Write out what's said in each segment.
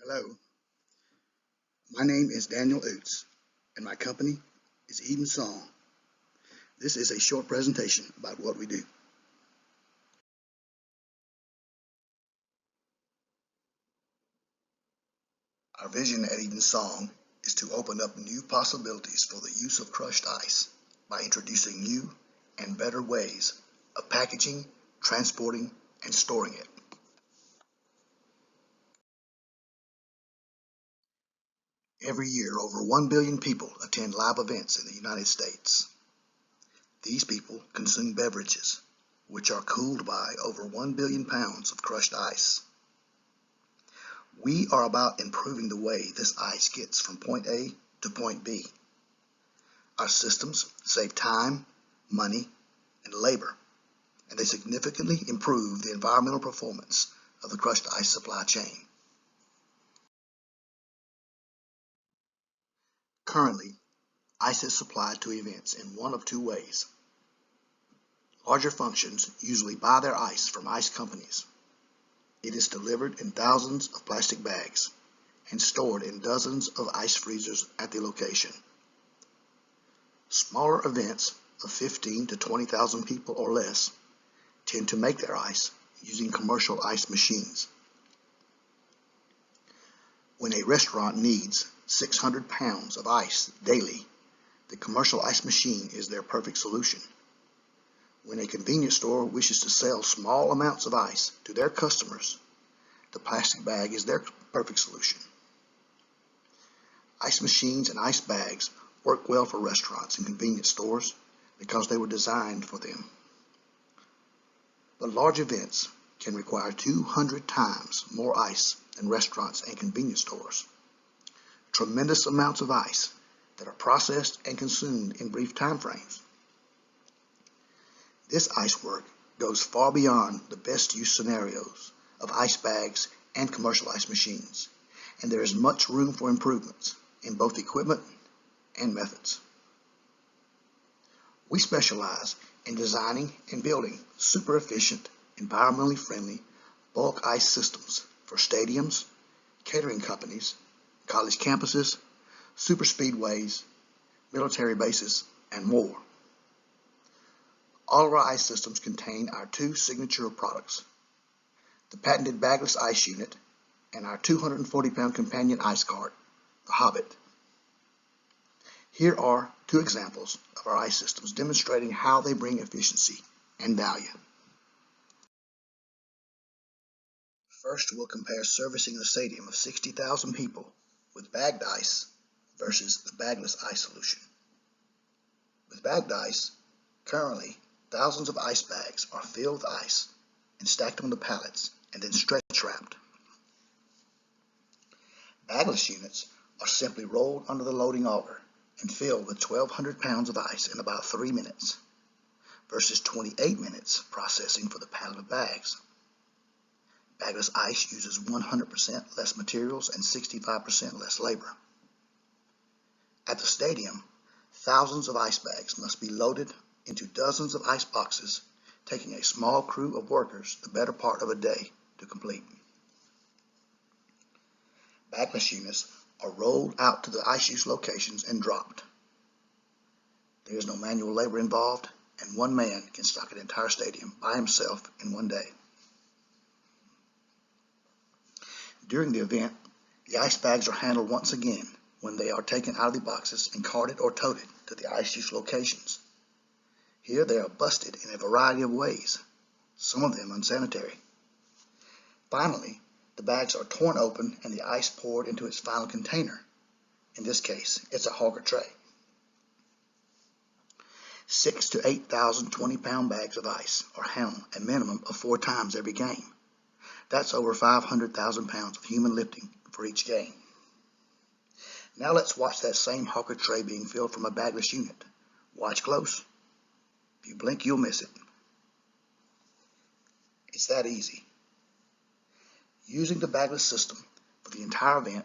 Hello, my name is Daniel Oots, and my company is Eden Song. This is a short presentation about what we do. Our vision at Eden Song is to open up new possibilities for the use of crushed ice by introducing new and better ways of packaging, transporting, and storing it. Every year, over 1 billion people attend live events in the United States. These people consume beverages, which are cooled by over 1 billion pounds of crushed ice. We are about improving the way this ice gets from point A to point B. Our systems save time, money, and labor, and they significantly improve the environmental performance of the crushed ice supply chain. Currently, ice is supplied to events in one of two ways. Larger functions usually buy their ice from ice companies. It is delivered in thousands of plastic bags and stored in dozens of ice freezers at the location. Smaller events of 15 to 20,000 people or less tend to make their ice using commercial ice machines. When a restaurant needs 600 pounds of ice daily, the commercial ice machine is their perfect solution. When a convenience store wishes to sell small amounts of ice to their customers, the plastic bag is their perfect solution. Ice machines and ice bags work well for restaurants and convenience stores because they were designed for them. But large events can require 200 times more ice than restaurants and convenience stores. Tremendous amounts of ice that are processed and consumed in brief time frames. This ice work goes far beyond the best use scenarios of ice bags and commercial ice machines, and there is much room for improvements in both equipment and methods. We specialize in designing and building super efficient, environmentally friendly bulk ice systems for stadiums, catering companies, college campuses, super speedways, military bases, and more. All of our ice systems contain our two signature products, the patented bagless ice unit and our 240-pound companion ice cart, the Hobbit. Here are two examples of our ice systems demonstrating how they bring efficiency and value. First, we'll compare servicing a stadium of 60,000 people with bagged ice versus the bagless ice solution. With bagged ice, currently thousands of ice bags are filled with ice and stacked on the pallets and then stretch wrapped. Bagless units are simply rolled under the loading auger and filled with 1,200 pounds of ice in about 3 minutes versus 28 minutes processing for the pallet of bags. Bagless ice uses 100% less materials and 65% less labor. At the stadium, thousands of ice bags must be loaded into dozens of ice boxes, taking a small crew of workers the better part of a day to complete. Bagless units are rolled out to the ice use locations and dropped. There is no manual labor involved, and one man can stock an entire stadium by himself in one day. During the event, the ice bags are handled once again when they are taken out of the boxes and carted or toted to the ice use locations. Here they are busted in a variety of ways, some of them unsanitary. Finally, the bags are torn open and the ice poured into its final container. In this case, it's a hogger tray. 6,000 to 8,000 20-pound bags of ice are handled a minimum of 4 times every game. That's over 500,000 pounds of human lifting for each game. Now let's watch that same hogger tray being filled from a bagless unit. Watch close. If you blink, you'll miss it. It's that easy. Using the bagless system for the entire event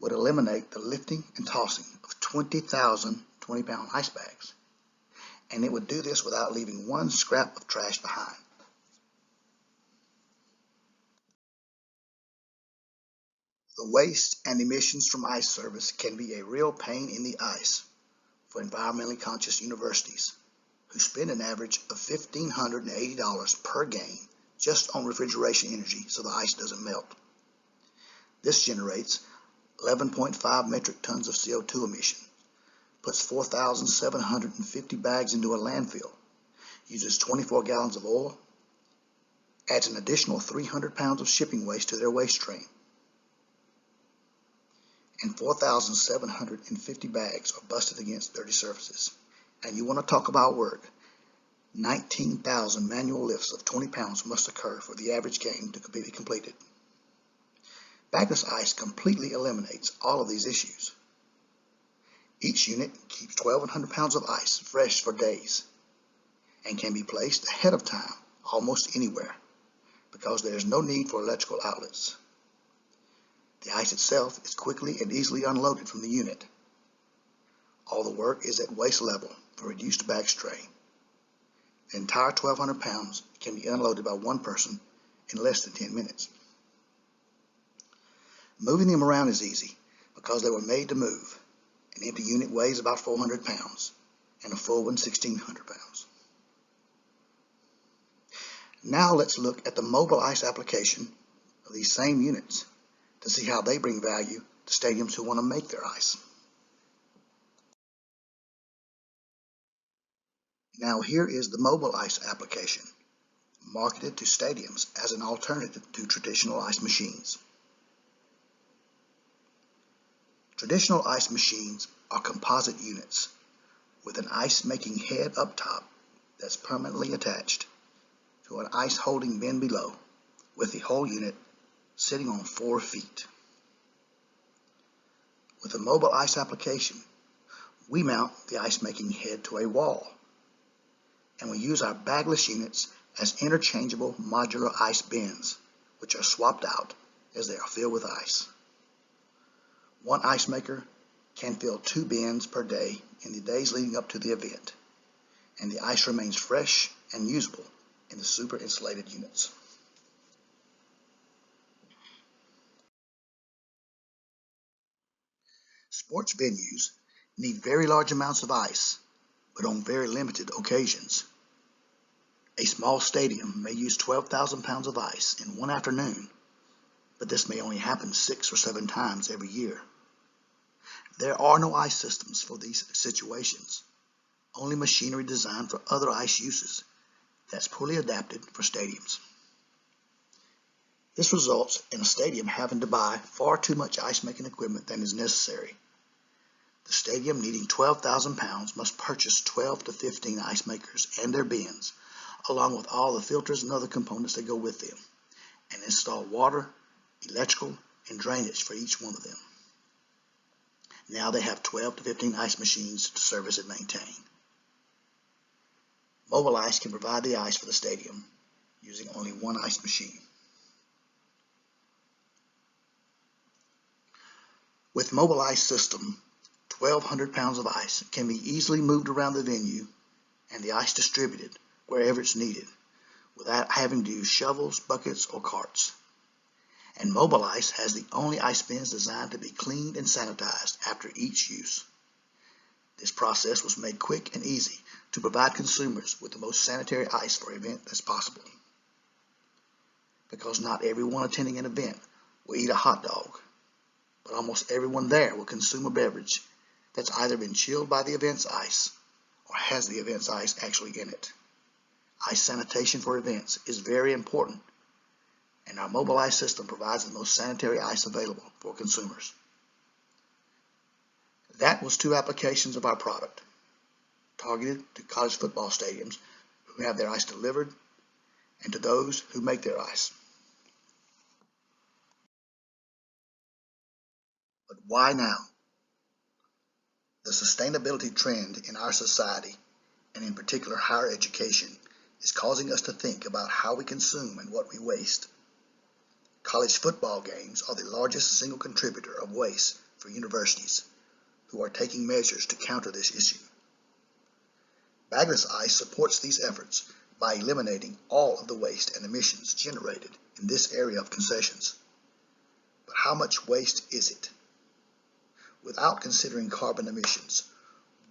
would eliminate the lifting and tossing of 20,000 20-pound ice bags, and it would do this without leaving one scrap of trash behind. The waste and emissions from ice service can be a real pain in the ice for environmentally conscious universities who spend an average of $1,580 per game just on refrigeration energy so the ice doesn't melt. This generates 11.5 metric tons of CO2 emission, puts 4,750 bags into a landfill, uses 24 gallons of oil, adds an additional 300 pounds of shipping waste to their waste stream, and 4,750 bags are busted against dirty surfaces. And you want to talk about work. 19,000 manual lifts of 20 pounds must occur for the average game to be completed. Bagless ice completely eliminates all of these issues. Each unit keeps 1,200 pounds of ice fresh for days and can be placed ahead of time almost anywhere because there is no need for electrical outlets. The ice itself is quickly and easily unloaded from the unit. All the work is at waist level for reduced bag strain. The entire 1,200 pounds can be unloaded by one person in less than 10 minutes. Moving them around is easy because they were made to move. An empty unit weighs about 400 pounds and a full one 1,600 pounds. Now let's look at the mobile ice application of these same units to see how they bring value to stadiums who want to make their ice. Now here is the mobile ice application, marketed to stadiums as an alternative to traditional ice machines. Traditional ice machines are composite units with an ice-making head up top that's permanently attached to an ice-holding bin below, with the whole unit sitting on 4 feet. With a mobile ice application, we mount the ice-making head to a wall, and we use our bagless units as interchangeable modular ice bins, which are swapped out as they are filled with ice. One ice maker can fill 2 bins per day in the days leading up to the event, and the ice remains fresh and usable in the super insulated units. Sports venues need very large amounts of ice, but on very limited occasions. A small stadium may use 12,000 pounds of ice in one afternoon, but this may only happen 6 or 7 times every year. There are no ice systems for these situations, only machinery designed for other ice uses that's poorly adapted for stadiums. This results in a stadium having to buy far too much ice-making equipment than is necessary. The stadium needing 12,000 pounds must purchase 12 to 15 ice makers and their bins, along with all the filters and other components that go with them, and install water, electrical, and drainage for each one of them. Now they have 12 to 15 ice machines to service and maintain. Mobile Ice can provide the ice for the stadium using only one ice machine. With Mobile Ice system, 1,200 pounds of ice can be easily moved around the venue and the ice distributed wherever it's needed without having to use shovels, buckets, or carts. And Mobile Ice has the only ice bins designed to be cleaned and sanitized after each use. This process was made quick and easy to provide consumers with the most sanitary ice for an event as possible. Because not everyone attending an event will eat a hot dog, but almost everyone there will consume a beverage that's either been chilled by the event's ice or has the event's ice actually in it. Ice sanitation for events is very important, and our Mobile Ice system provides the most sanitary ice available for consumers. That was 2 applications of our product, targeted to college football stadiums who have their ice delivered and to those who make their ice. But why now? The sustainability trend in our society, and in particular higher education, is causing us to think about how we consume and what we waste. College football games are the largest single contributor of waste for universities, who are taking measures to counter this issue. Bagless Ice supports these efforts by eliminating all of the waste and emissions generated in this area of concessions. But how how much waste is it? Without considering carbon emissions,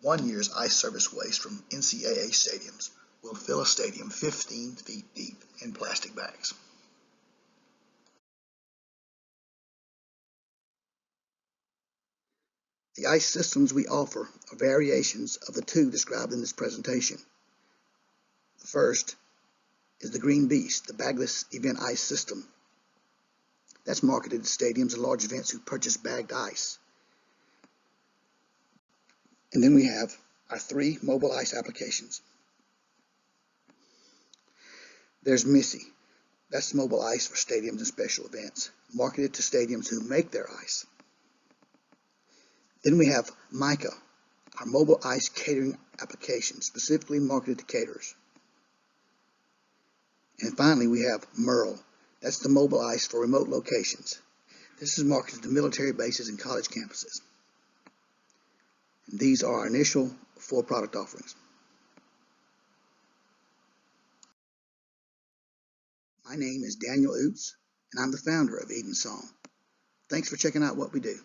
1 year's ice service waste from NCAA stadiums will fill a stadium 15 feet deep in plastic bags. The ice systems we offer are variations of the two described in this presentation. The first is the Green Beast, the bagless event ice system. That's marketed to stadiums and large events who purchase bagged ice. And then we have our 3 mobile ice applications. There's Missy. That's mobile ice for stadiums and special events, marketed to stadiums who make their ice. Then we have Mica, our mobile ice catering application, specifically marketed to caterers. And finally, we have Merle. That's the mobile ice for remote locations. This is marketed to military bases and college campuses. And these are our initial 4 product offerings. My name is Daniel Oots, and I'm the founder of Eden Song. Thanks for checking out what we do.